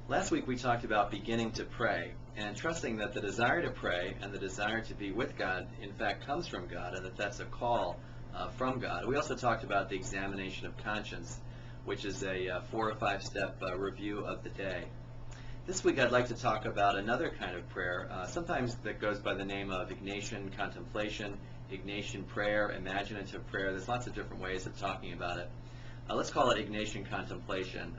Last week we talked about beginning to pray and trusting that the desire to pray and the desire to be with God in fact comes from God, and that that's a call from God. We also talked about the examination of conscience, which is a 4 or 5 step review of the day. This week I'd like to talk about another kind of prayer, sometimes that goes by the name of Ignatian Contemplation, Ignatian prayer, imaginative prayer. There's lots of different ways of talking about it. Let's call it Ignatian Contemplation.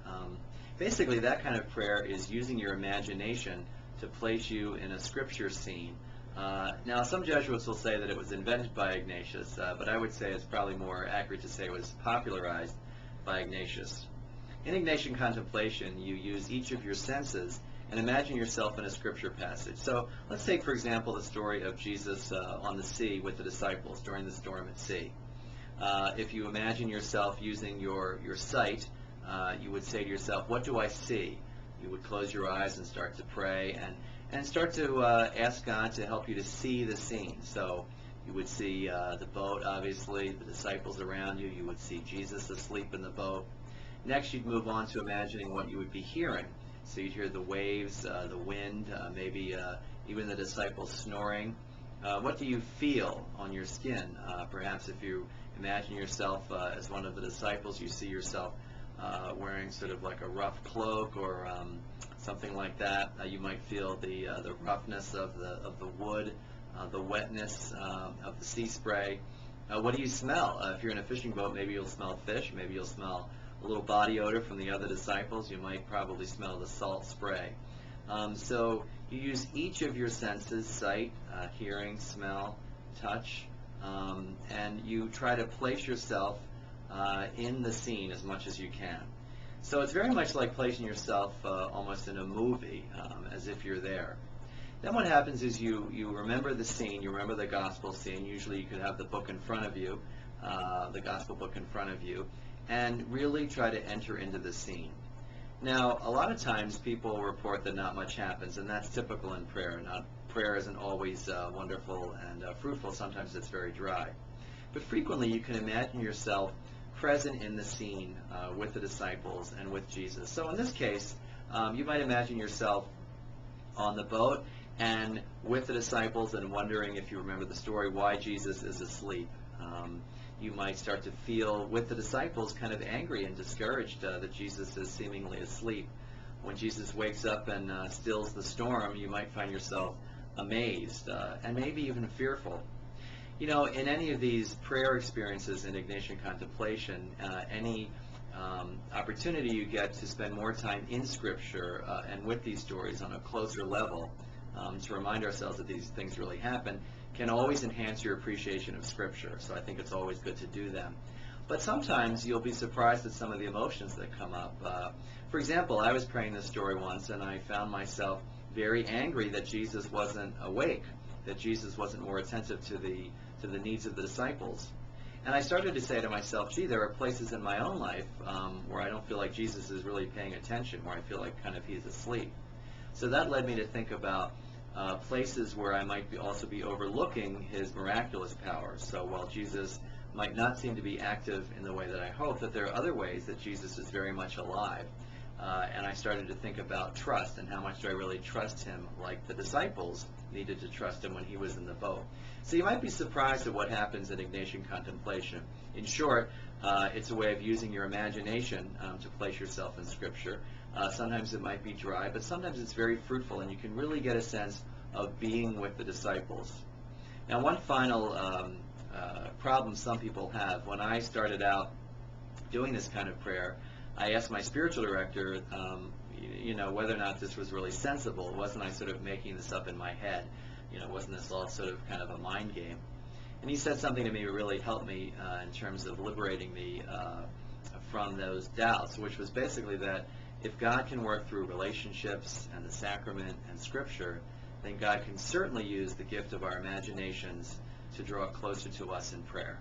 Basically, that kind of prayer is using your imagination to place you in a scripture scene. Now, some Jesuits will say that it was invented by Ignatius, but I would say it's probably more accurate to say it was popularized by Ignatius. In Ignatian Contemplation, you use each of your senses and imagine yourself in a scripture passage. So let's take, for example, the story of Jesus on the sea with the disciples during the storm at sea. If you imagine yourself using your sight, you would say to yourself, what do I see? You would close your eyes and start to pray and start to ask God to help you to see the scene. So you would see the boat, obviously, the disciples around you. You would see Jesus asleep in the boat. Next, you'd move on to imagining what you would be hearing. So you'd hear the waves, the wind, maybe even the disciples snoring. What do you feel on your skin? Perhaps if you imagine yourself as one of the disciples, you see yourself wearing sort of like a rough cloak or something like that. You might feel the roughness of the wood, the wetness of the sea spray. What do you smell? If you're in a fishing boat, maybe you'll smell fish. Maybe you'll smell a little body odor from the other disciples. You might probably smell the salt spray. So you use each of your senses, sight, hearing, smell, touch, and you try to place yourself in the scene as much as you can. So it's very much like placing yourself almost in a movie, as if you're there. Then what happens is you remember the scene, you remember the gospel scene. Usually you could have the book in front of you, the gospel book in front of you, and really try to enter into the scene. Now, a lot of times people report that not much happens, and that's typical in prayer. Prayer isn't always wonderful and fruitful. Sometimes it's very dry. But frequently you can imagine yourself present in the scene with the disciples and with Jesus. So in this case, you might imagine yourself on the boat and with the disciples and wondering, if you remember the story, why Jesus is asleep. You might start to feel with the disciples kind of angry and discouraged that Jesus is seemingly asleep. When Jesus wakes up and stills the storm, you might find yourself amazed and maybe even fearful. You know, in any of these prayer experiences in Ignatian Contemplation, any opportunity you get to spend more time in Scripture and with these stories on a closer level, to remind ourselves that these things really happen, can always enhance your appreciation of Scripture. So I think it's always good to do them. But sometimes you'll be surprised at some of the emotions that come up. For example, I was praying this story once, and I found myself very angry that Jesus wasn't awake, that Jesus wasn't more attentive to the needs of the disciples. And I started to say to myself, gee, there are places in my own life where I don't feel like Jesus is really paying attention, where I feel like kind of he's asleep. So that led me to think about places where I might also be overlooking his miraculous powers. So while Jesus might not seem to be active in the way that I hope, that there are other ways that Jesus is very much alive. And I started to think about trust and how much do I really trust him, like the disciples needed to trust him when he was in the boat. So you might be surprised at what happens in Ignatian Contemplation. In short, it's a way of using your imagination to place yourself in Scripture. Sometimes it might be dry, but sometimes it's very fruitful, and you can really get a sense of being with the disciples. Now, one final problem some people have. When I started out doing this kind of prayer, I asked my spiritual director, whether or not this was really sensible. Wasn't I sort of making this up in my head? Wasn't this all sort of kind of a mind game? And he said something to me that really helped me in terms of liberating me from those doubts, which was basically that if God can work through relationships and the sacrament and Scripture, then God can certainly use the gift of our imaginations to draw closer to us in prayer.